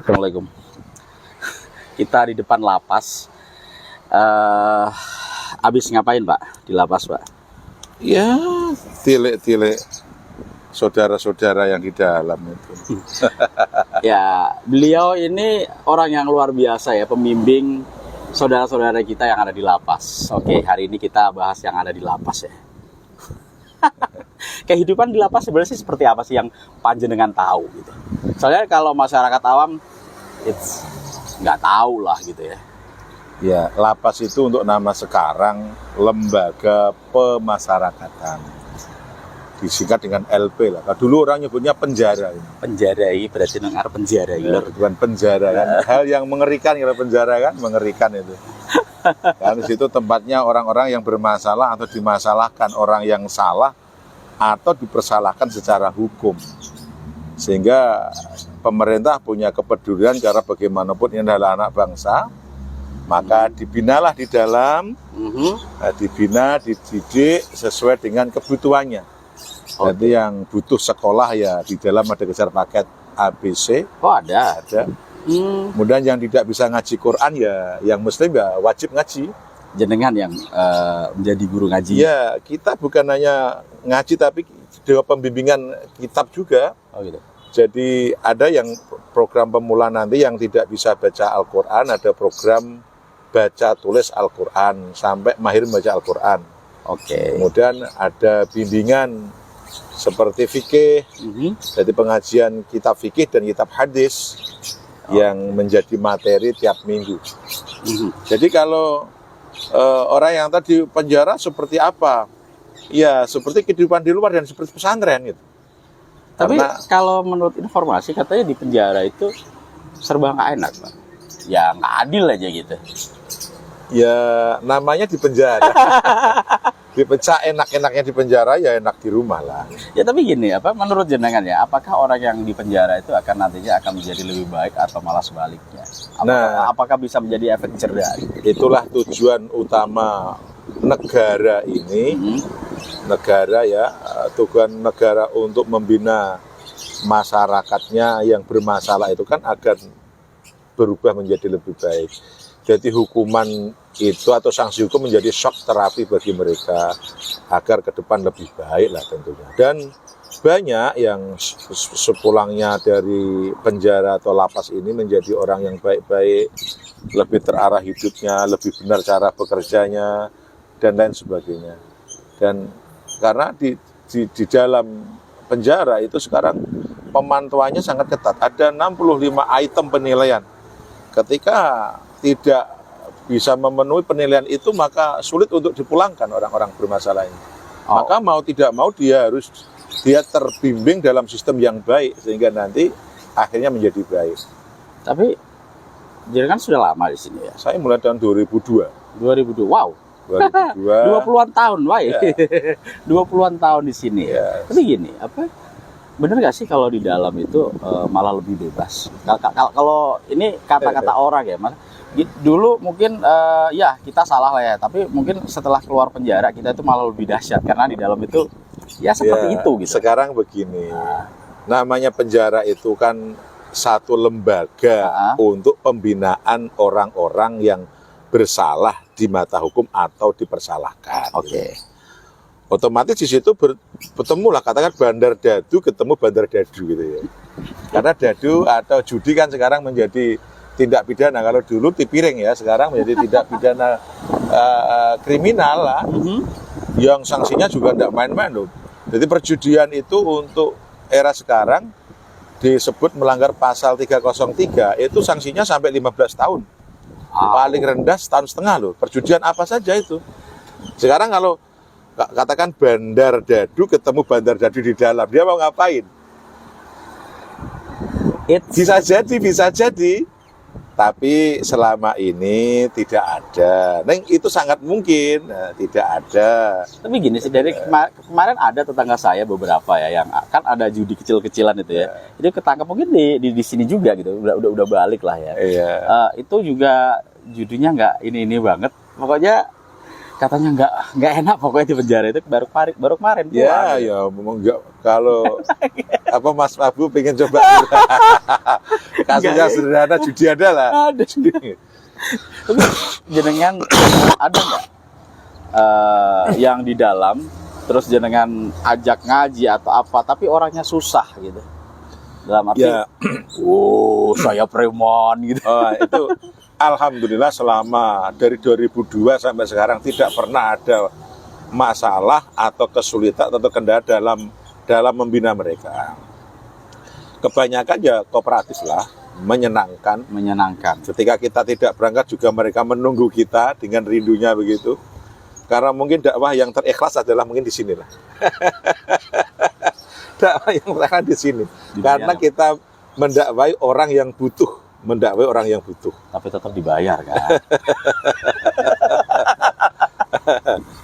Assalamualaikum. Kita di depan lapas. Habis ngapain Pak di lapas Pak? Ya, tilik-tilik saudara-saudara yang di dalam itu. Ya, beliau ini orang yang luar biasa ya, pembimbing saudara-saudara kita yang ada di lapas. Oke, hari ini kita bahas yang ada di lapas ya. Kehidupan di lapas sebenarnya sih seperti apa sih yang panjenengan tahu gitu. Soalnya kalau masyarakat awam nggak tahu lah gitu ya. Ya, lapas itu untuk nama sekarang Lembaga Pemasyarakatan. Disingkat dengan LP lah. Kalau dulu orang nyebutnya penjara. Penjara ini berarti dengar penjara Ya, bukan penjara kan. Hal yang mengerikan kalau penjara kan, mengerikan itu. Karena di situ tempatnya orang-orang yang bermasalah atau dimasalahkan, orang yang salah atau dipersalahkan secara hukum. Sehingga pemerintah punya kepedulian karena bagaimanapun ini adalah anak bangsa, maka dibinalah di dalam, dibina, dididik sesuai dengan kebutuhannya. Jadi yang butuh sekolah ya di dalam ada kejar paket ABC. Oh ada. Kemudian yang tidak bisa ngaji Quran ya, yang Muslim ya wajib ngaji. Jenengan yang menjadi guru ngaji. Ya, kita bukan hanya ngaji tapi juga pembimbingan kitab juga. Oh gitu. Jadi ada yang program pemula nanti yang tidak bisa baca Al-Quran, ada program baca tulis Al-Quran sampai mahir membaca Al-Quran. Oke. Kemudian ada bimbingan seperti fikih, jadi pengajian kitab fikih dan kitab hadis yang menjadi materi tiap minggu. Jadi kalau orang yang tadi penjara seperti apa? Ya seperti kehidupan di luar dan seperti pesantren gitu. Tapi Karena, kalau menurut informasi katanya di penjara itu serba nggak enak Pak. Ya nggak adil aja gitu. ya namanya di penjara. Dipecah enak-enaknya di penjara ya enak di rumah lah. Ya tapi gini, menurut jenengan ya, apakah orang yang di penjara itu akan nantinya akan menjadi lebih baik atau malah sebaliknya? Apakah bisa menjadi efek jerah? Itulah tujuan utama negara ini. Negara ya, tujuan negara untuk membina masyarakatnya yang bermasalah itu kan agar berubah menjadi lebih baik. Jadi hukuman itu atau sanksi hukum menjadi shock terapi bagi mereka agar ke depan lebih baik lah tentunya. Dan banyak yang sepulangnya dari penjara atau lapas ini menjadi orang yang baik-baik, lebih terarah hidupnya, lebih benar cara bekerjanya, dan lain sebagainya. Dan karena di dalam penjara itu sekarang pemantauannya sangat ketat. Ada 65 item penilaian. Ketika tidak bisa memenuhi penilaian itu, maka sulit untuk dipulangkan orang-orang bermasalah ini. Maka mau tidak mau dia terbimbing dalam sistem yang baik sehingga nanti akhirnya menjadi baik. Tapi jadi kan sudah lama di sini ya. Saya mulai tahun 2002. 2002. Wow. 2002. 20-an tahun, wah. Ya. 20-an tahun di sini. Ya. Tapi gini, bener gak sih kalau di dalam itu malah lebih bebas? Kalau ini kata-kata orang ya, Mas. Dulu mungkin ya kita salah lah ya, tapi mungkin setelah keluar penjara kita itu malah lebih dahsyat karena di dalam itu ya seperti itu gitu. Sekarang begini, namanya penjara itu kan satu lembaga untuk pembinaan orang-orang yang bersalah di mata hukum atau dipersalahkan. Oke. Otomatis di situ bertemulah katakan bandar dadu ketemu bandar dadu gitu ya. Karena dadu atau judi kan sekarang menjadi tindak pidana. Kalau dulu tipiring ya, sekarang menjadi tindak pidana kriminal lah. Yang sanksinya juga tidak main-main loh. Jadi perjudian itu untuk era sekarang disebut melanggar pasal 303, itu sanksinya sampai 15 tahun. Paling rendah setahun setengah loh. Perjudian apa saja itu. Sekarang kalau katakan bandar dadu ketemu bandar dadu di dalam, dia mau ngapain? Bisa jadi. Tapi selama ini tidak ada. Neng itu sangat mungkin tidak ada. Tapi gini sih, dari kemarin ada tetangga saya beberapa ya yang kan ada judi kecil-kecilan itu ya. Itu ketangkap mungkin di sini juga gitu. Udah balik lah ya. Iya. Itu juga judinya nggak ini banget. Pokoknya katanya nggak enak pokoknya di penjara itu baru kemarin Ya, pulang. ya, memang enggak. Kalau apa Mas Abu pengen coba kasusnya sederhana judi ada lah. Ada. Jenengan ada nggak yang di dalam terus jenengan ajak ngaji atau apa tapi orangnya susah gitu dalam arti Ya, saya preman gitu. itu alhamdulillah selama dari 2002 sampai sekarang tidak pernah ada masalah atau kesulitan atau kendala dalam membina mereka. Kebanyakan ya kooperatif lah, menyenangkan. Ketika kita tidak berangkat juga mereka menunggu kita dengan rindunya begitu. Karena mungkin dakwah yang terikhlas adalah mungkin di sini lah. Dakwah yang terakhir di sini. Karena kita mendakwai orang yang butuh, Tapi tetap dibayar kan.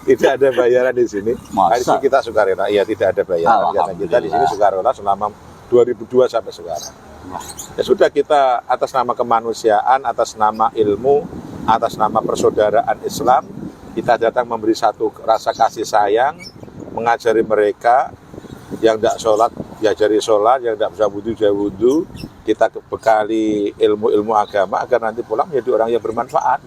Tidak ada bayaran di sini. Masa? Di sini kita sukarela. Iya, tidak ada bayaran karena kita di sini sukarela selama 2002 sampai sekarang. Ya sudah, kita atas nama kemanusiaan, atas nama ilmu, atas nama persaudaraan Islam, kita datang memberi satu rasa kasih sayang, mengajari mereka yang tidak sholat, diajari sholat, yang tidak bisa wudhu, dia wudhu. Kita bekali ilmu-ilmu agama agar nanti pulang menjadi orang yang bermanfaat.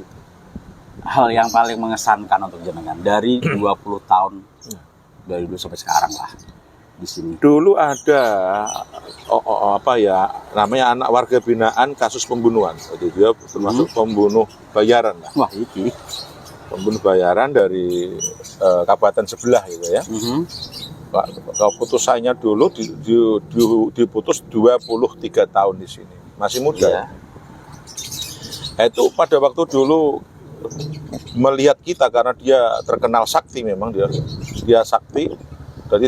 Hal yang paling mengesankan untuk jenengan dari 20 tahun dari dulu sampai sekarang lah di sini. Dulu ada namanya anak warga binaan kasus pembunuhan. Jadi dia termasuk pembunuh bayaran lah. Wah, iki. Pembunuh bayaran dari kabupaten sebelah gitu ya. Keputusannya dulu diputus 23 tahun di sini. Masih muda. Iya. Itu pada waktu dulu melihat kita karena dia terkenal sakti, memang dia sakti. Jadi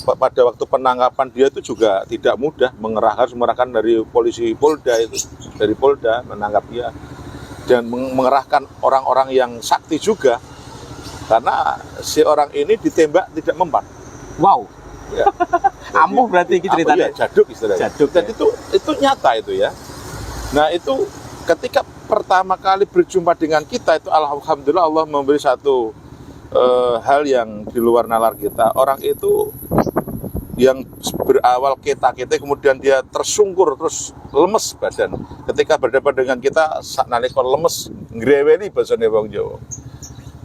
pada waktu penangkapan dia itu juga tidak mudah, harus mengerahkan dari polisi Polda dari Polda menangkap dia dan mengerahkan orang-orang yang sakti juga karena si orang ini ditembak tidak mempan. Wow. Ya. Ampuh berarti gitu ceritanya. Ya, jaduk istilahnya. Dan ya. itu nyata itu ya. Nah, itu ketika pertama kali berjumpa dengan kita itu alhamdulillah Allah memberi satu hal yang di luar nalar kita. Orang itu yang berawal kita kemudian dia tersungkur terus lemes badan. Ketika berdebat dengan kita nalika lemes ngreweli bahasane wong Jawa.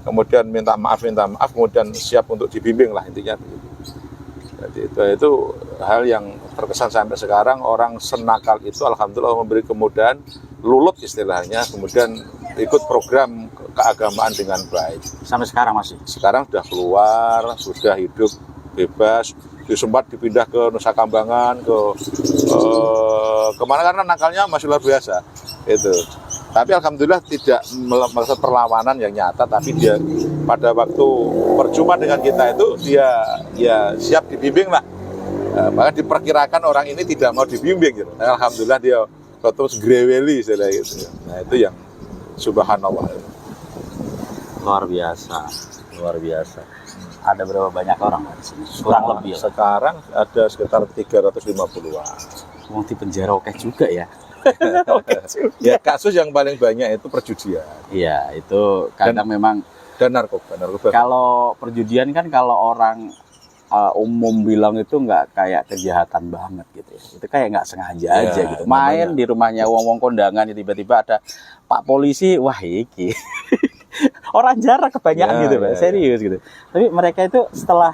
Kemudian minta maaf, kemudian siap untuk dibimbing lah intinya begitu. Jadi itu hal yang terkesan sampai sekarang. Orang senakal itu alhamdulillah memberi kemudahan, lulut istilahnya, kemudian ikut program keagamaan dengan baik. Sampai sekarang masih? Sekarang sudah keluar, sudah hidup bebas, sempat dipindah ke Nusa Kambangan, kemana karena nakalnya masih luar biasa. Itu. Tapi alhamdulillah tidak melakukan perlawanan yang nyata, tapi dia pada waktu percuma dengan kita itu dia ya siap dibimbing lah. Maka diperkirakan orang ini tidak mau dibimbing gitu. Alhamdulillah dia terus greweli istilahnya gitu. Nah, itu yang subhanallah. Luar biasa. Ada berapa banyak orang di sini? Kurang lebih. Sekarang ada sekitar 350-an. Mau di penjara oke juga ya. Ya, kasus yang paling banyak itu perjudian. Iya, itu kadang memang dan narkoba. Kalau perjudian kan kalau orang umum bilang itu nggak kayak kejahatan banget gitu ya. Itu kayak nggak sengaja aja gitu. Main di rumahnya wong-wong kondangan tiba-tiba ada Pak polisi, wah iki. Orang jarak kebanyakan gitu, Pak. Serius gitu. Tapi mereka itu setelah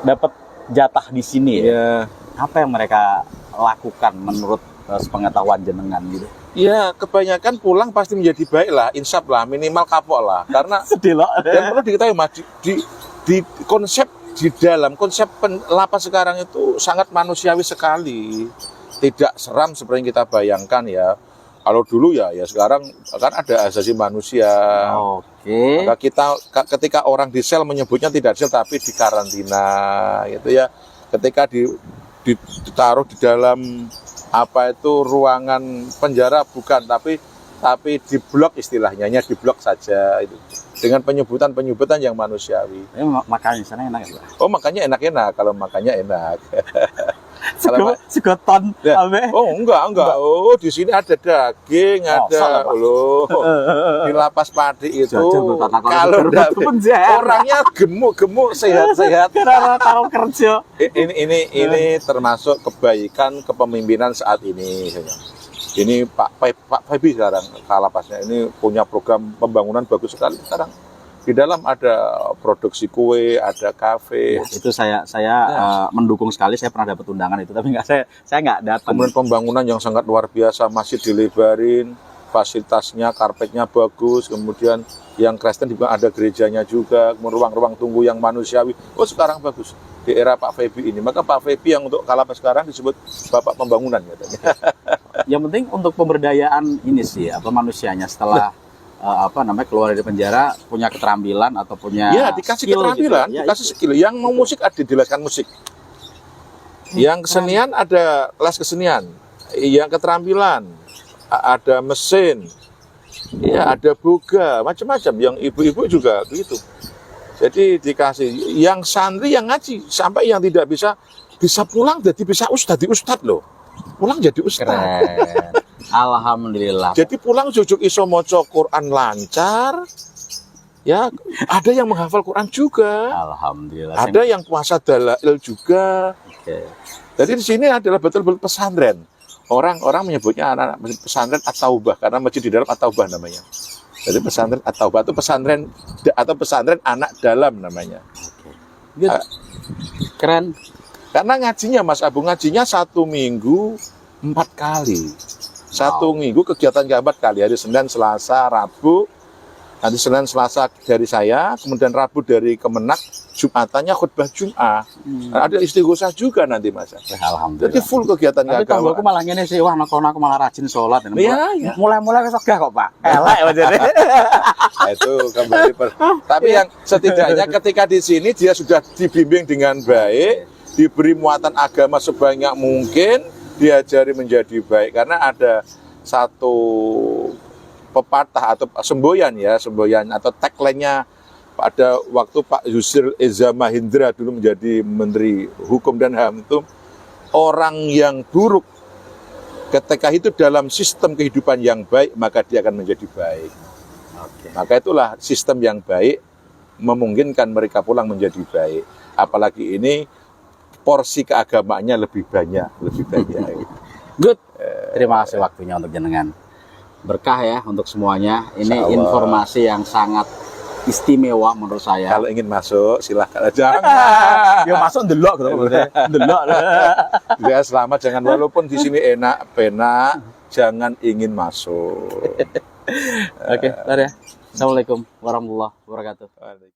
dapat jatah di sini ya. Apa yang mereka lakukan menurut sepengetahuan jenengan gitu? Ya, kebanyakan pulang pasti menjadi baik lah, insaf lah, minimal kapok lah. Karena sedih loh. Dan perlu diketahui di konsep di dalam konsep lapas sekarang itu sangat manusiawi sekali, tidak seram seperti yang kita bayangkan ya. Kalau dulu ya sekarang kan ada asasi manusia. Oke. Maka kita ketika orang di sel menyebutnya tidak sel tapi di karantina gitu ya. Ketika ditaruh di dalam ruangan penjara bukan tapi di blok istilahnya, hanya di blok saja itu. Dengan penyebutan yang manusiawi. Makannya sana enak ya, Pak? Oh, makannya enak-enak, kalau makannya enak. Segoton. Ya. Oh enggak. Oh di sini ada daging, ada loh. Di lapas Padi itu kalau orangnya gemuk-gemuk, sehat-sehat. Karena taruh kerja. Ini termasuk kebaikan kepemimpinan saat ini. Ini Pak Febi sekarang kalapasnya ini punya program pembangunan bagus sekali sekarang. Di dalam ada produksi kue, ada kafe. Ya, itu saya mendukung sekali. Saya pernah dapat undangan itu, tapi saya nggak datang. Kemudian pembangunan yang sangat luar biasa, masih dilebarin, fasilitasnya, karpetnya bagus. Kemudian yang Kristen juga ada gerejanya juga, ruang-ruang tunggu yang manusiawi. Oh sekarang bagus di era Pak Febi ini. Maka Pak Febi yang untuk Kalapas sekarang disebut Bapak Pembangunan katanya. Yang penting untuk pemberdayaan ini sih manusianya setelah keluar dari penjara punya keterampilan atau punya dikasih skill keterampilan, gitu. dikasih skill. Yang mau musik ada dijelaskan musik. Yang kesenian ada les kesenian. Yang keterampilan ada mesin. Ya, ada boga, macam-macam. Yang ibu-ibu juga begitu. Jadi dikasih yang santri yang ngaji sampai yang tidak bisa pulang jadi bisa ustadz loh. Pulang jadi ustadz. Keren. Alhamdulillah. Jadi pulang jujuk iso moco Quran lancar. Ya, ada yang menghafal Quran juga. Alhamdulillah. Ada yang puasa dalail juga. Oke. Jadi di sini adalah betul-betul pesantren. Orang menyebutnya anak pesantren At-Taubah karena masjid di dalam At-Taubah namanya. Jadi pesantren At-Taubah itu pesantren anak dalam namanya. Oke. Keren. Karena ngajinya Mas Abu, ngajinya 1 minggu 4 kali. 1 minggu kegiatannya 4 kali. Hari Senin, Selasa, Rabu. Nanti Senin, Selasa dari saya, kemudian Rabu dari Kemenak, Jumatannya khutbah Jum'ah. Ada istighosah juga nanti Mas. Alhamdulillah. Jadi full kegiatan tapi kalau aku malah ngene sih, wah aku malah rajin sholat. Iya. Mulai kesogah kok Pak. Elek wajane. Itu kembali. Tapi yang setidaknya ketika di sini dia sudah dibimbing dengan baik, diberi muatan agama sebanyak mungkin, diajari menjadi baik. Karena ada satu pepatah atau semboyan atau tagline-nya pada waktu Pak Yusril Iza Mahendra dulu menjadi Menteri Hukum dan HAM itu, orang yang buruk ketika itu dalam sistem kehidupan yang baik maka dia akan menjadi baik. Maka itulah sistem yang baik memungkinkan mereka pulang menjadi baik. Apalagi ini porsi keagamaannya lebih banyak. Good. Terima kasih waktunya untuk jenengan. Berkah ya untuk semuanya. Ini informasi yang sangat istimewa menurut saya. Kalau ingin masuk silahkan aja. Ya masuk ndelok gitu maksudnya. Ndelok. Ya selamat, jangan walaupun di sini enak, penak, jangan ingin masuk. Oke, bentar ya. Assalamualaikum warahmatullahi wabarakatuh.